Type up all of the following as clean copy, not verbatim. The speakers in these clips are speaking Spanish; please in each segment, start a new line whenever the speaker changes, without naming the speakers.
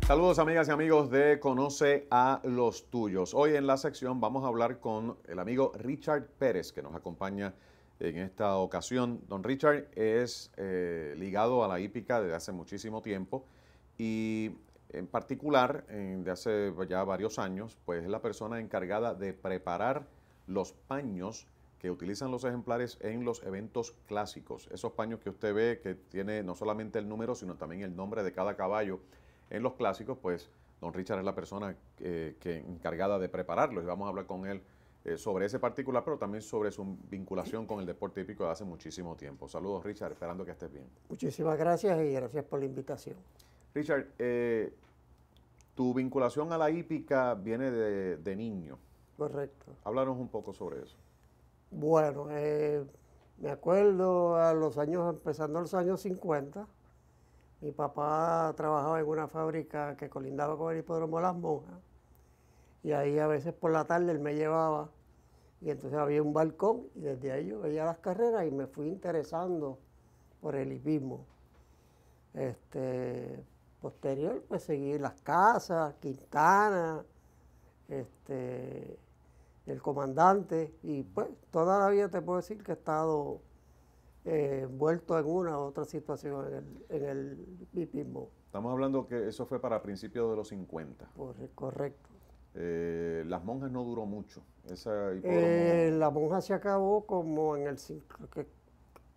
Saludos amigas y amigos de Conoce a los Tuyos. Hoy en la sección vamos a hablar con el amigo Richard Pérez, que nos acompaña en esta ocasión. Don Richard es ligado a la hípica desde hace muchísimo tiempo y en particular, de hace ya varios años, pues es la persona encargada de preparar los paños que utilizan los ejemplares en los eventos clásicos. Esos paños que usted ve que tiene no solamente el número, sino también el nombre de cada caballo. En los clásicos, pues, don Richard es la persona que encargada de prepararlos y vamos a hablar con él sobre ese particular, pero también sobre su vinculación con el deporte hípico de hace muchísimo tiempo. Saludos, Richard, esperando que estés bien.
Muchísimas gracias y gracias por la invitación.
Richard, tu vinculación a la hípica viene de niño.
Correcto.
Háblanos un poco sobre eso.
Bueno, me acuerdo a los años, empezando los años 50, mi papá trabajaba en una fábrica que colindaba con el hipódromo Las Monjas y ahí a veces por la tarde él me llevaba y entonces había un balcón y desde ahí yo veía las carreras y me fui interesando por el hipismo. Posterior, pues seguí Las Casas, Quintana, el comandante y pues toda la vida te puedo decir que he estado envuelto en una u otra situación en el hipismo.
Estamos hablando que eso fue para principios de los 50.
Correcto.
Las Monjas no duró mucho.
La Monja se acabó como en el,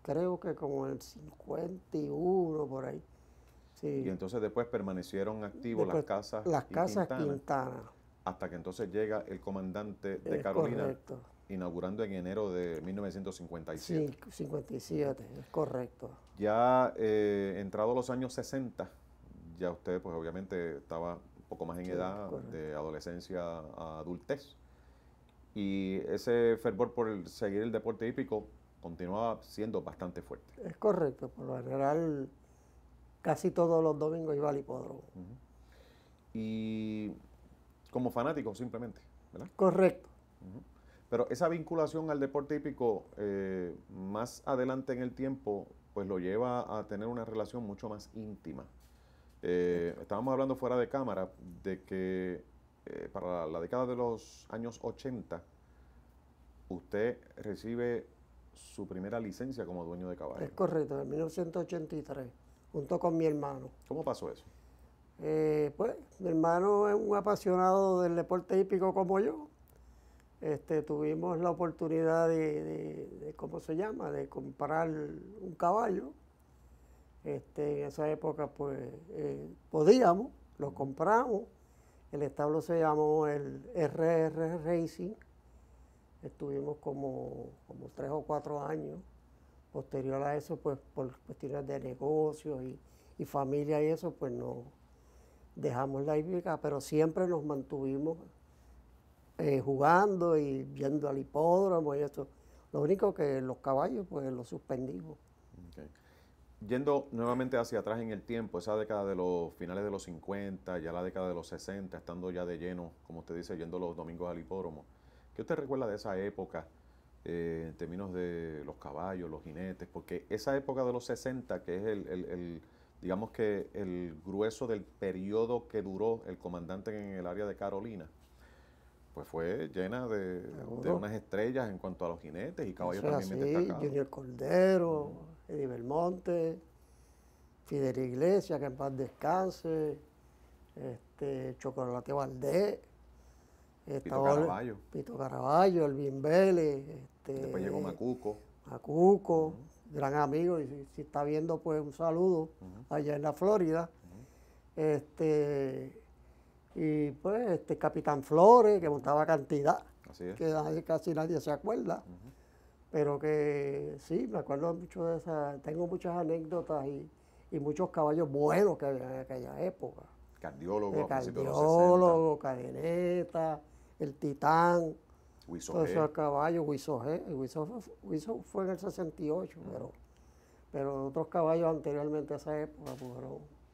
creo que como en el 51, por ahí. Sí.
Y entonces después permanecieron activos Las Casas y
Quintana.
Hasta que entonces llega el comandante de Carolina,
correcto,
inaugurando en enero de 1957.
Sí, 57, es correcto.
Ya entrado los años 60, ya usted pues obviamente estaba un poco más en edad, correcto, de adolescencia a adultez. Y ese fervor por seguir el deporte hípico continuaba siendo bastante fuerte.
Es correcto, por lo general casi todos los domingos iba al hipódromo.
Y como fanático simplemente, ¿verdad?
Correcto.
Pero esa vinculación al deporte hípico más adelante en el tiempo, pues lo lleva a tener una relación mucho más íntima. Estábamos hablando fuera de cámara de que para la década de los años 80, usted recibe su primera licencia como dueño de caballo.
Es correcto, en 1983, junto con mi hermano.
¿Cómo pasó eso?
Pues mi hermano es un apasionado del deporte hípico como yo. Tuvimos la oportunidad de ¿cómo se llama?, de comprar un caballo. En esa época pues podíamos, lo compramos. El establo se llamó el RR Racing. Estuvimos como 3 o 4 años. Posterior a eso, pues por cuestiones de negocios y familia y eso, pues no dejamos la hípica, pero siempre nos mantuvimos jugando y yendo al hipódromo y eso. Lo único que los caballos, pues los suspendimos.
Okay. Yendo nuevamente hacia atrás en el tiempo, esa década de los finales de los 50, ya la década de los 60, estando ya de lleno, como usted dice, yendo los domingos al hipódromo, ¿qué usted recuerda de esa época en términos de los caballos, los jinetes? Porque esa época de los 60, que es digamos que el grueso del periodo que duró el comandante en el área de Carolina, pues fue llena de unas estrellas en cuanto a los jinetes y caballos también destacados.
Junior Cordero, Eddie Belmonte, Fidel Iglesias, que en paz descanse, Chocolate Valdés, Pito Caraballo, Elvin Vélez.
Después llegó Macuco.
Gran amigo, y si está viendo, pues un saludo allá en la Florida. Y pues Capitán Flores, que montaba cantidad, que casi nadie se acuerda, pero que sí, me acuerdo mucho de esa, tengo muchas anécdotas y muchos caballos buenos que había en aquella época.
Cardiólogo,
Cadeneta, el Titán, todos esos caballos, Huizo fue en el 68, pero otros caballos anteriormente a esa época,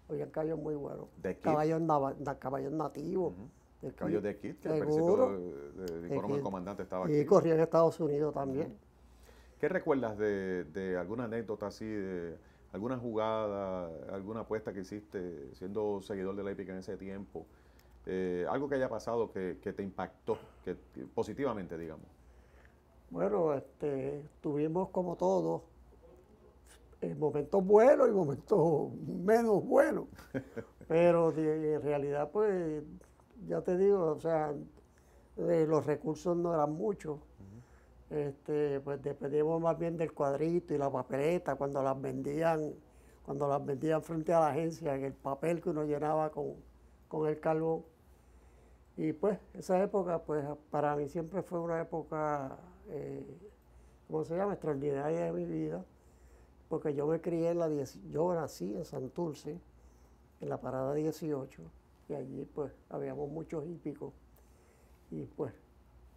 habían caballos muy buenos. Caballos nativos.
Caballos de Kid, que al principio del comandante estaba aquí.
Y corría en Estados Unidos también.
¿Qué recuerdas de alguna anécdota así, de alguna jugada, alguna apuesta que hiciste siendo seguidor de la hípica en ese tiempo, algo que haya pasado que te impactó positivamente, digamos.
Bueno, tuvimos como todos momentos buenos y momentos menos buenos, pero en realidad pues ya te digo, o sea, los recursos no eran muchos. Pues dependíamos más bien del cuadrito y la papeleta cuando las vendían frente a la agencia, en el papel que uno llenaba con el carbón. Y pues esa época pues para mí siempre fue una época, ¿cómo se llama?, extraordinaria de mi vida, porque yo me crié yo nací en Santurce, en la parada 18, y allí pues habíamos muchos hípicos, y pues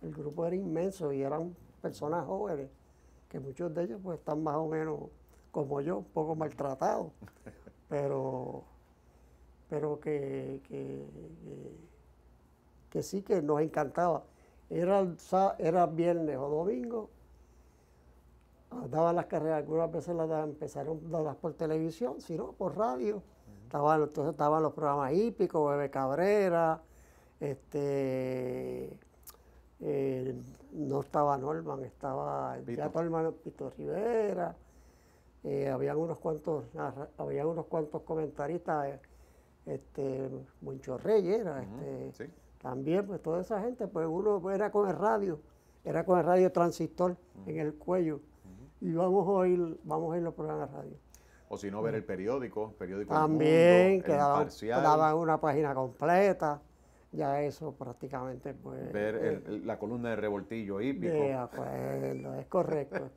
el grupo era inmenso y eran personas jóvenes, que muchos de ellos pues están más o menos como yo, un poco maltratados, pero que sí que nos encantaba. Era viernes o domingo, daban las carreras, algunas veces empezaron a dar por televisión, si no, por radio. Entonces estaban los programas hípicos, Bebe Cabrera, no estaba Norman, estaba ya Norman, Pito Rivera, habían unos cuantos comentaristas, Moncho Reyes era,
Sí.
también, pues toda esa gente, pues uno era con el radio transistor en el cuello, y vamos a oír los programas de radio.
O si no, ver el periódico
También,
El Mundo,
que
el Imparcial.
daban una página completa, ya eso prácticamente, pues...
Ver la columna de Revoltillo Hípico.
De acuerdo, es correcto.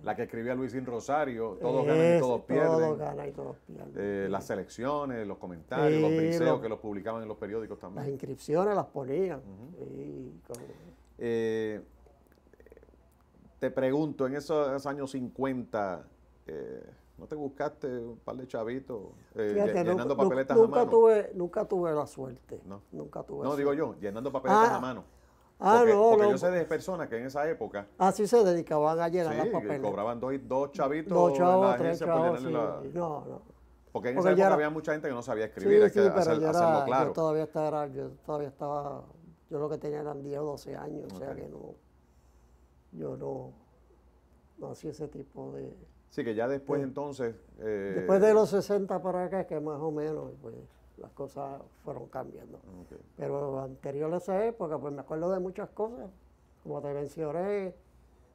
La que escribía Luisín Rosario, todos ganan y todos pierden.
Todos ganan y todos pierden.
Las selecciones, los comentarios, los briseos que los publicaban en los periódicos también.
Las inscripciones las ponían.
Te pregunto, en esos años 50, ¿no te buscaste un par de chavitos llenando papeletas a mano?
Nunca tuve la suerte.
No,
Nunca tuve
no
suerte.
digo yo, llenando papeletas a mano. Porque yo sé de personas que en esa época...
Así se dedicaban a llenar las papeletas.
Cobraban dos chavitos
dos chavos,
en la
tres
agencia
chavos,
por llenarle
sí. No.
Porque en esa época había mucha gente que no sabía escribir, hay que hacerlo claro.
Yo todavía estaba, yo lo que tenía eran 10 o 12 años, o sea que yo no hacía ese tipo de...
Sí, que ya después entonces...
Después de los 60 para acá, que más o menos, pues las cosas fueron cambiando.
Okay.
Pero anterior a esa época, pues me acuerdo de muchas cosas, como te mencioné,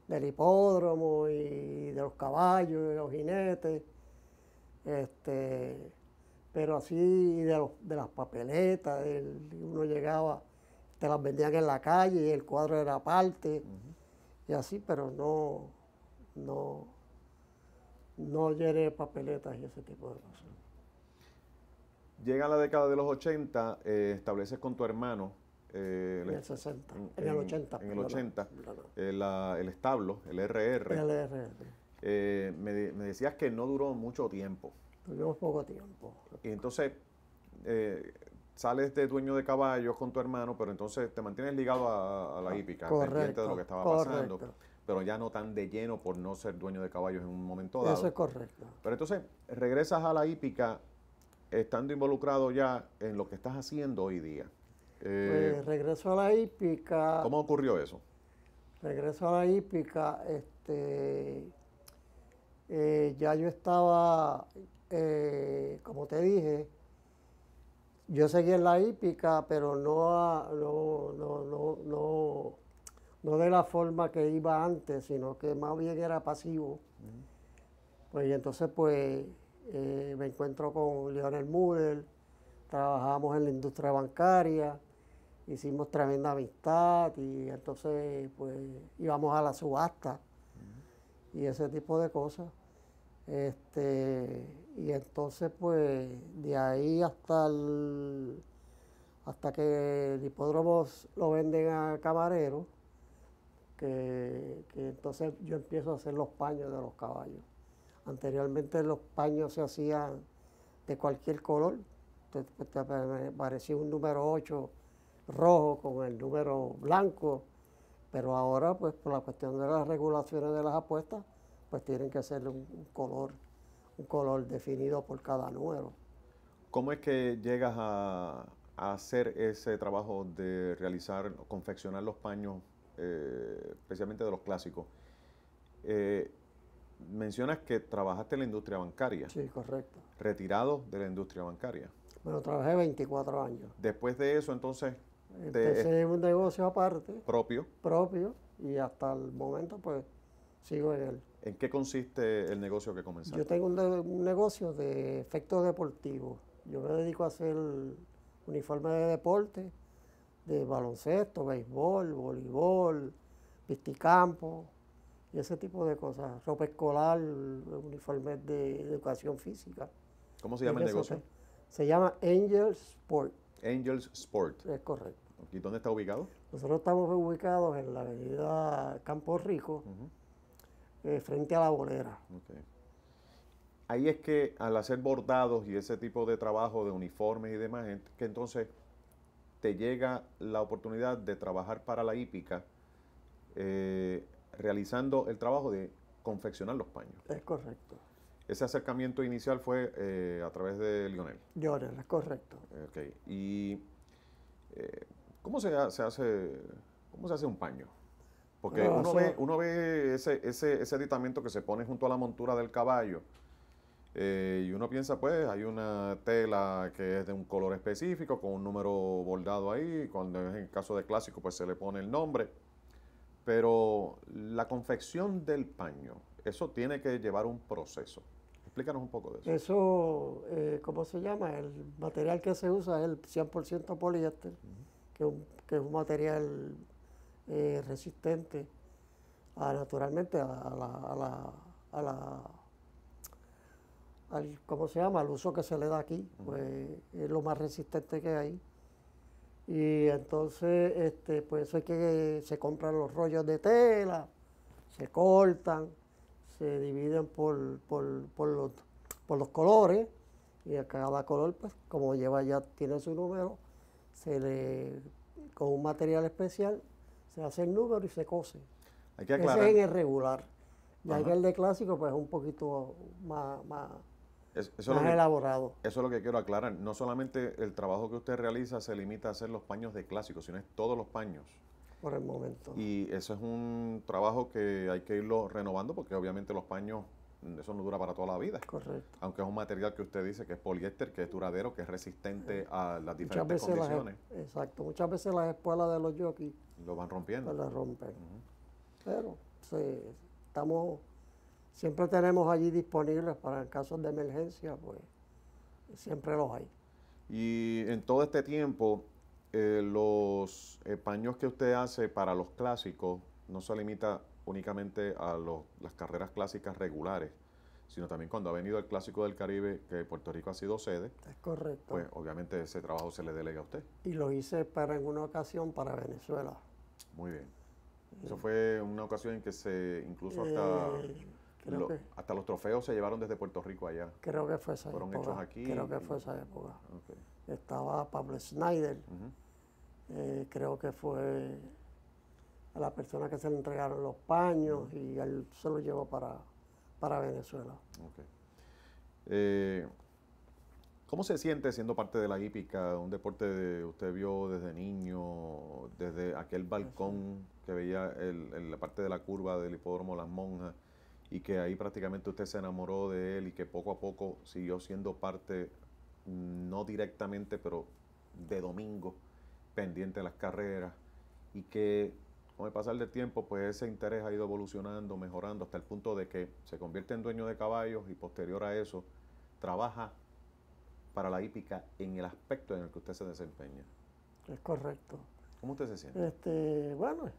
del hipódromo y de los caballos y de los jinetes, pero así de las papeletas, uno llegaba, te las vendían en la calle y el cuadro era aparte, y así, pero no llené papeletas y ese tipo de cosas.
Llega la década de los 80, estableces con tu hermano...
en el 60, en el 80.
En el 80, el establo, el RR.
El RR.
Me decías que no duró mucho tiempo.
Tuvimos poco tiempo.
Y entonces sales de dueño de caballos con tu hermano, pero entonces te mantienes ligado a la hípica, pendiente de lo que estaba pasando, pero ya no tan de lleno por no ser dueño de caballos en un momento dado.
Eso es correcto.
Pero entonces regresas a la hípica estando involucrado ya en lo que estás haciendo hoy día.
Pues regreso a la hípica.
¿Cómo ocurrió eso?
Regreso a la hípica, ya yo estaba, como te dije, yo seguí en la hípica, pero no de la forma que iba antes, sino que más bien era pasivo. Pues y entonces pues me encuentro con Leonel Muller, trabajamos en la industria bancaria, hicimos tremenda amistad y entonces pues íbamos a la subasta y ese tipo de cosas. Y entonces pues de ahí hasta que el hipódromo lo venden a Camarero, que entonces yo empiezo a hacer los paños de los caballos. Anteriormente los paños se hacían de cualquier color, te parecía un número 8 rojo con el número blanco, pero ahora pues por la cuestión de las regulaciones de las apuestas, pues tienen que ser un color un color definido por cada número.
¿Cómo es que llegas a hacer ese trabajo de realizar, confeccionar los paños, especialmente de los clásicos? Mencionas que trabajaste en la industria bancaria.
Sí, correcto.
Retirado de la industria bancaria.
Bueno, trabajé 24 años.
Después de eso, entonces,
Empecé un negocio aparte,
propio.
y hasta el momento pues sigo en él.
¿En qué consiste el negocio que comenzaste?
Yo tengo un negocio de efectos deportivos. Yo me dedico a hacer uniformes de deporte, de baloncesto, béisbol, voleibol, pisticampo y ese tipo de cosas. Ropa escolar, uniformes de educación física.
¿Cómo se llama el negocio?
Se llama Angels Sport.
Angels Sport.
Es correcto.
¿Y dónde está ubicado?
Nosotros estamos ubicados en la avenida Campo Rico, frente a la Bolera.
Okay. Ahí es que al hacer bordados y ese tipo de trabajo de uniformes y demás, que entonces te llega la oportunidad de trabajar para la hípica, realizando el trabajo de confeccionar los paños.
Es correcto.
Ese acercamiento inicial fue a través de Lionel.
Lionel, es correcto.
Okay. ¿Y cómo se hace un paño? Porque uno ve ese aditamento que se pone junto a la montura del caballo y uno piensa, pues, hay una tela que es de un color específico con un número bordado ahí, cuando es en caso de clásico, pues se le pone el nombre. Pero la confección del paño, eso tiene que llevar un proceso. Explícanos un poco de eso.
Eso, ¿cómo se llama? El material que se usa es el 100% poliéster, que es un material resistente naturalmente ¿cómo se llama? Al uso que se le da aquí, pues es lo más resistente que hay. Y entonces, pues eso es que se compran los rollos de tela, se cortan, se dividen por los colores, y a cada color, pues como tiene su número, con un material especial se hace el número y se cose.
Hay que aclarar.
Ese es en el regular. Ya en el de clásico, pues es un poquito más elaborado.
Eso es lo que quiero aclarar. No solamente el trabajo que usted realiza se limita a hacer los paños de clásicos, sino es todos los paños.
Por el momento.
Y eso es un trabajo que hay que irlo renovando porque obviamente los paños, eso no dura para toda la vida.
Correcto.
Aunque es un material que usted dice que es poliéster, que es duradero, que es resistente a las diferentes condiciones.
Exacto. Muchas veces las espuelas de los jockeys
lo van rompiendo.
Las rompen. Pero siempre tenemos allí disponibles para casos de emergencia, pues siempre los hay.
Y en todo este tiempo, los paños que usted hace para los clásicos no se limita únicamente a las carreras clásicas regulares, sino también cuando ha venido el Clásico del Caribe, que Puerto Rico ha sido sede.
Es correcto.
Pues obviamente ese trabajo se le delega a usted.
Y lo hice en una ocasión para Venezuela.
Muy bien. Eso fue una ocasión en que incluso hasta los trofeos se llevaron desde Puerto Rico allá.
Creo que fue esa época.
Fueron hechos aquí.
Creo que fue esa época.
Okay.
Estaba Pablo Snyder. Creo que fue a la persona que se le entregaron los paños y él se los llevó para Venezuela.
Okay. ¿Cómo se siente siendo parte de la hípica, un deporte que usted vio desde niño, desde aquel balcón que veía la parte de la curva del hipódromo Las Monjas, y que ahí prácticamente usted se enamoró de él y que poco a poco siguió siendo parte, no directamente, pero de domingo, pendiente de las carreras, y que con el pasar del tiempo, pues ese interés ha ido evolucionando, mejorando, hasta el punto de que se convierte en dueño de caballos y posterior a eso trabaja para la hípica en el aspecto en el que usted se desempeña?
Es correcto.
¿Cómo usted se siente?
Bueno,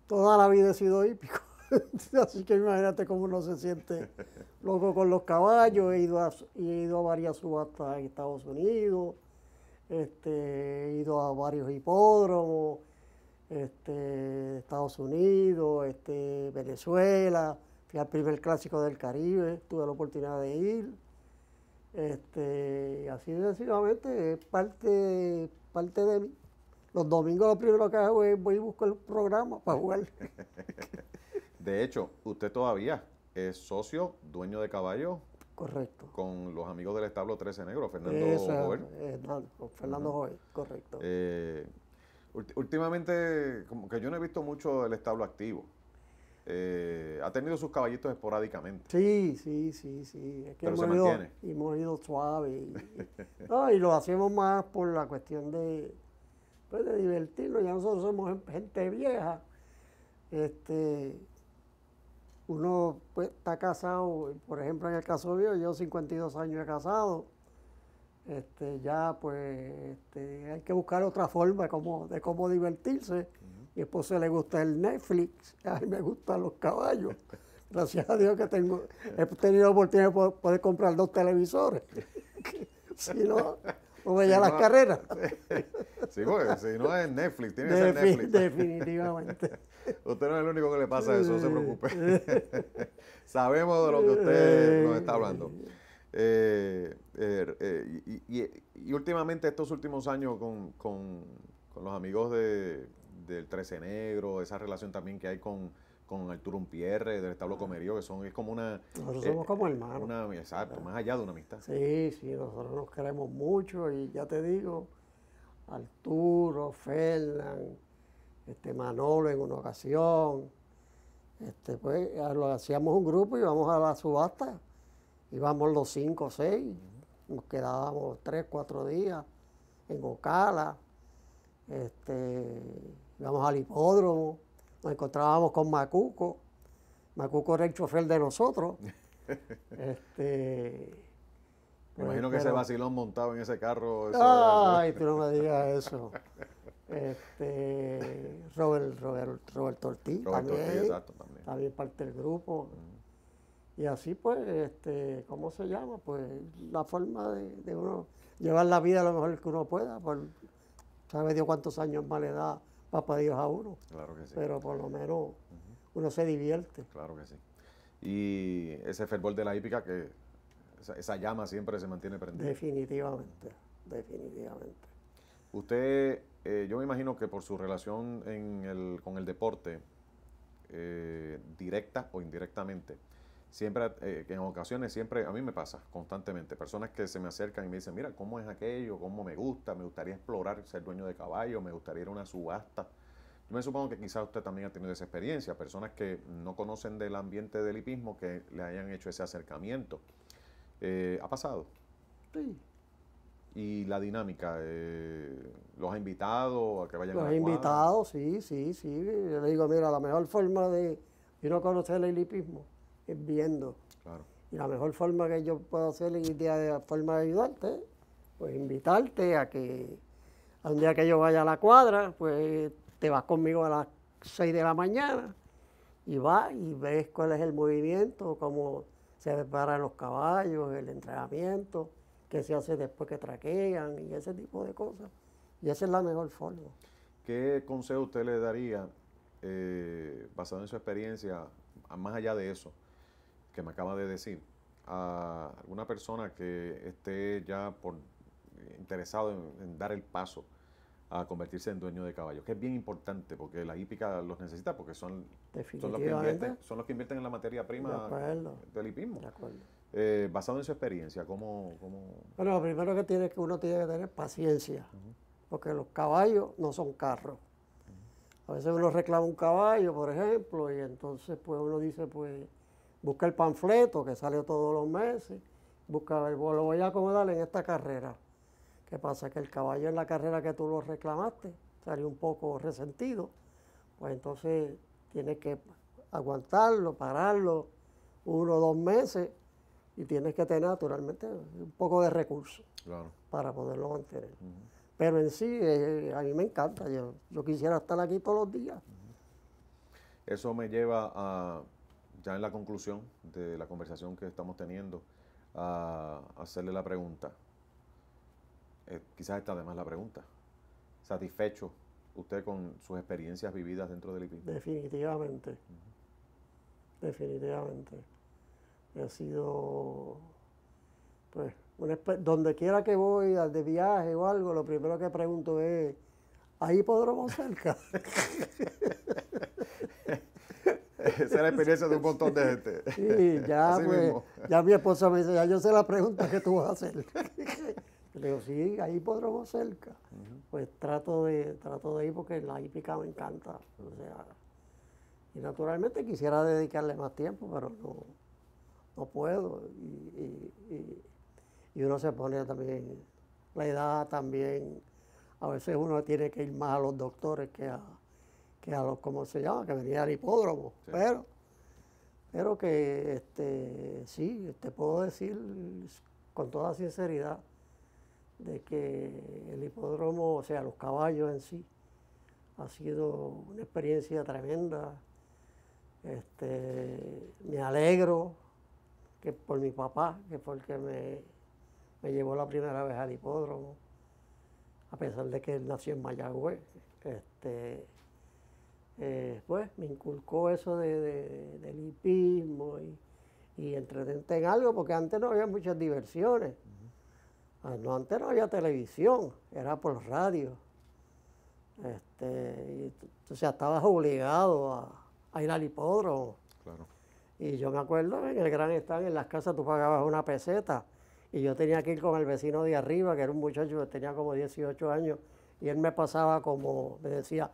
toda la vida he sido hípico, así que imagínate cómo uno se siente loco con los caballos. He ido a varias subastas en Estados Unidos, he ido a varios hipódromos, Estados Unidos, Venezuela, fui al primer Clásico del Caribe, tuve la oportunidad de ir. Así sucesivamente, es parte de mí. Los domingos lo primero que hago es voy y busco el programa para jugar.
De hecho, usted todavía es socio, dueño de caballos
correcto.
con los amigos del establo 13 Negro, Fernando
Eso,
Jover.
con Fernando Jover, correcto.
Últimamente, como que yo no he visto mucho el establo activo. Ha tenido sus caballitos esporádicamente.
Sí, sí, sí, sí. Es que
Pero se mantiene.
hemos ido suave. No, y lo hacemos más por la cuestión pues, de divertirnos. Ya nosotros somos gente vieja. Uno pues, está casado, por ejemplo, en el caso mío, yo 52 años de casado. Ya pues hay que buscar otra forma de cómo divertirse. Mi esposo le gusta el Netflix, a mí me gustan los caballos. Gracias a Dios que he tenido la oportunidad de poder comprar 2 televisores. Si no, no veía las carreras.
Sí, porque si no es Netflix, tiene que ser Netflix.
Definitivamente.
Usted no es el único que le pasa eso, no se preocupe. Sabemos de lo que usted nos está hablando. Y últimamente, estos últimos años con los amigos del 13 Negro, esa relación también que hay con Arturo Umpierre, del establo Comerío, que es como una...
Nosotros somos como hermanos.
Exacto, más allá de una amistad.
Sí, sí, nosotros nos queremos mucho y ya te digo, Arturo, Fernán, Manolo en una ocasión, pues lo hacíamos un grupo y íbamos a la subasta, íbamos los 5 o 6, nos quedábamos 3, 4 días en Ocala, íbamos al hipódromo, nos encontrábamos con Macuco era el chofer de nosotros.
Me imagino que ese vacilón montado en ese carro.
Ay, tú no me digas eso. Roberto Ortiz también,
exacto,
también parte del grupo. Y así pues, ¿cómo se llama? Pues la forma de uno llevar la vida lo mejor que uno pueda. ¿Sabe Dios cuántos años más le da papá Dios a uno?
Claro que sí.
Pero por lo menos uno se divierte.
Claro que sí. Y ese fervor de la hípica, que esa llama siempre se mantiene prendida.
Definitivamente, definitivamente.
Usted, yo me imagino que por su relación con el deporte, directa o indirectamente, siempre, que en ocasiones siempre, a mí me pasa constantemente, personas que se me acercan y me dicen, mira, ¿cómo es aquello? ¿Cómo me gustaría explorar, ser dueño de caballo, me gustaría ir a una subasta? Yo me supongo que quizás usted también ha tenido esa experiencia, personas que no conocen del ambiente del hipismo, que le hayan hecho ese acercamiento. ¿Ha pasado?
Sí.
¿Y la dinámica? ¿Los ha invitado a que vayan a la
Los he
cuadra?
invitado, sí. Yo le digo, mira, la mejor forma de no conocer el hipismo es viendo.
Claro.
Y la mejor forma que yo puedo hacer y de forma de ayudarte, pues invitarte a un día que yo vaya a la cuadra, pues te vas conmigo a las 6 de la mañana y vas y ves cuál es el movimiento, cómo se preparan los caballos, el entrenamiento, qué se hace después que traquean y ese tipo de cosas. Y esa es la mejor forma.
¿Qué consejo usted le daría, basado en su experiencia, más allá de eso que me acaba de decir, a alguna persona que esté ya interesado en dar el paso a convertirse en dueño de caballos? Que es bien importante porque la hípica los necesita, porque son los que invierten en la materia prima del hipismo.
De acuerdo.
Basado en su experiencia, ¿cómo?
Bueno, lo primero que uno tiene que tener paciencia, porque los caballos no son carros. A veces uno reclama un caballo, por ejemplo, y entonces pues uno dice, pues, busca el panfleto que sale todos los meses, busca, lo voy a acomodar en esta carrera. ¿Qué pasa? Que el caballo en la carrera que tú lo reclamaste salió un poco resentido, pues entonces tienes que aguantarlo, pararlo 1 o 2 meses y tienes que tener naturalmente un poco de recursos para poderlo mantener. Pero en sí, a mí me encanta, yo quisiera estar aquí todos los días.
Eso me lleva a, ya en la conclusión de la conversación que estamos teniendo, a hacerle la pregunta. Quizás está de más la pregunta. ¿Satisfecho usted con sus experiencias vividas dentro del hipismo?
Definitivamente. Definitivamente. Ha sido, pues, donde quiera que voy, de viaje o algo, lo primero que pregunto es, ¿hay hipódromo cerca?
Esa es la experiencia de un montón de gente.
Sí, ya,
Así
pues,
mismo.
ya mi esposa me dice, ya yo sé la pregunta que tú vas a hacer. Le digo, sí, ahí podremos cerca. Pues trato de ir porque la hípica me encanta. O sea, y naturalmente quisiera dedicarle más tiempo, pero no puedo. Y uno se pone también, la edad también, a veces uno tiene que ir más a los doctores que a los, ¿cómo se llama? Que venir al hipódromo.
Sí.
Pero que sí, te puedo decir con toda sinceridad de que el hipódromo, o sea, los caballos en sí, ha sido una experiencia tremenda. Me alegro que por mi papá, que fue el que me llevó la primera vez al hipódromo, a pesar de que él nació en Mayagüez. Pues me inculcó eso del hipismo y entretenerte en algo, porque antes no había muchas diversiones. Antes no había televisión, era por radio. O sea, estabas obligado a ir al hipódromo.
Claro.
Y yo me acuerdo en el Gran Stand, en las casas tú pagabas una peseta y yo tenía que ir con el vecino de arriba, que era un muchacho que tenía como 18 años, y él me pasaba como, le decía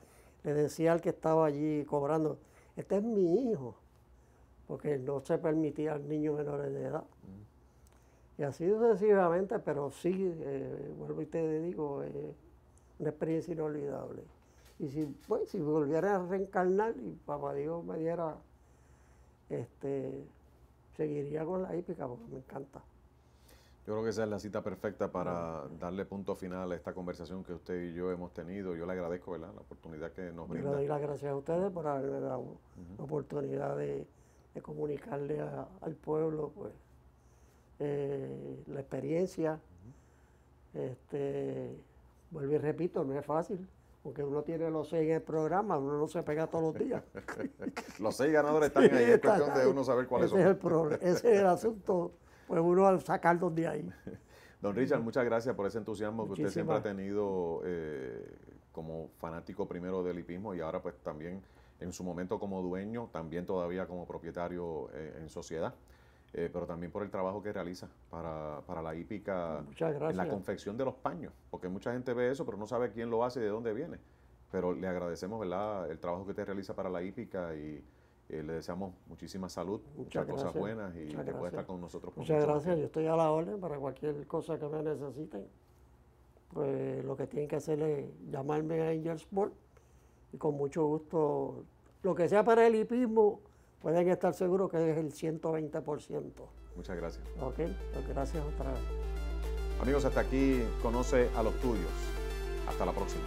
al que estaba allí cobrando, este es mi hijo, porque no se permitía a niños menores de edad. Y así sucesivamente, pero sí, vuelvo y te digo, una experiencia inolvidable. Y si volviera a reencarnar y papá Dios me diera, seguiría con la hípica porque me encanta.
Yo creo que esa es la cita perfecta para darle punto final a esta conversación que usted y yo hemos tenido. Yo le agradezco, ¿verdad?, la oportunidad que nos
Yo
brinda.
le doy las gracias a ustedes por haberme dado la oportunidad de comunicarle al pueblo, pues, la experiencia. Vuelvo y repito, no es fácil, porque uno tiene los 6 en el programa, uno no se pega todos los días.
Los 6 ganadores están ahí, es cuestión de uno saber cuáles son.
Ese es el problema, ese es el asunto, pues uno al sacarlos de ahí.
Don Richard, muchas gracias por ese entusiasmo que usted siempre ha
Muchísimas.
tenido como fanático primero del hipismo y ahora pues también en su momento como dueño, también todavía como propietario en sociedad. Pero también por el trabajo que realiza para la hípica
Muchas
en la
gracias.
confección de los paños, porque mucha gente ve eso, pero no sabe quién lo hace y de dónde viene. Pero le agradecemos, ¿verdad?, el trabajo que usted realiza para la hípica y le deseamos muchísima salud, muchas cosas
gracias.
buenas y
Muchas
que pueda
gracias.
estar con nosotros por
Muchas
mucho más
gracias, yo
tiempo.
estoy a la orden para cualquier cosa que me necesiten. Pues lo que tienen que hacer es llamarme a Angel Sport y con mucho gusto, lo que sea para el hipismo, pueden estar seguros que es el 120%.
Muchas gracias.
Ok, pues gracias otra vez.
Amigos, hasta aquí Conoce a los Tuyos. Hasta la próxima.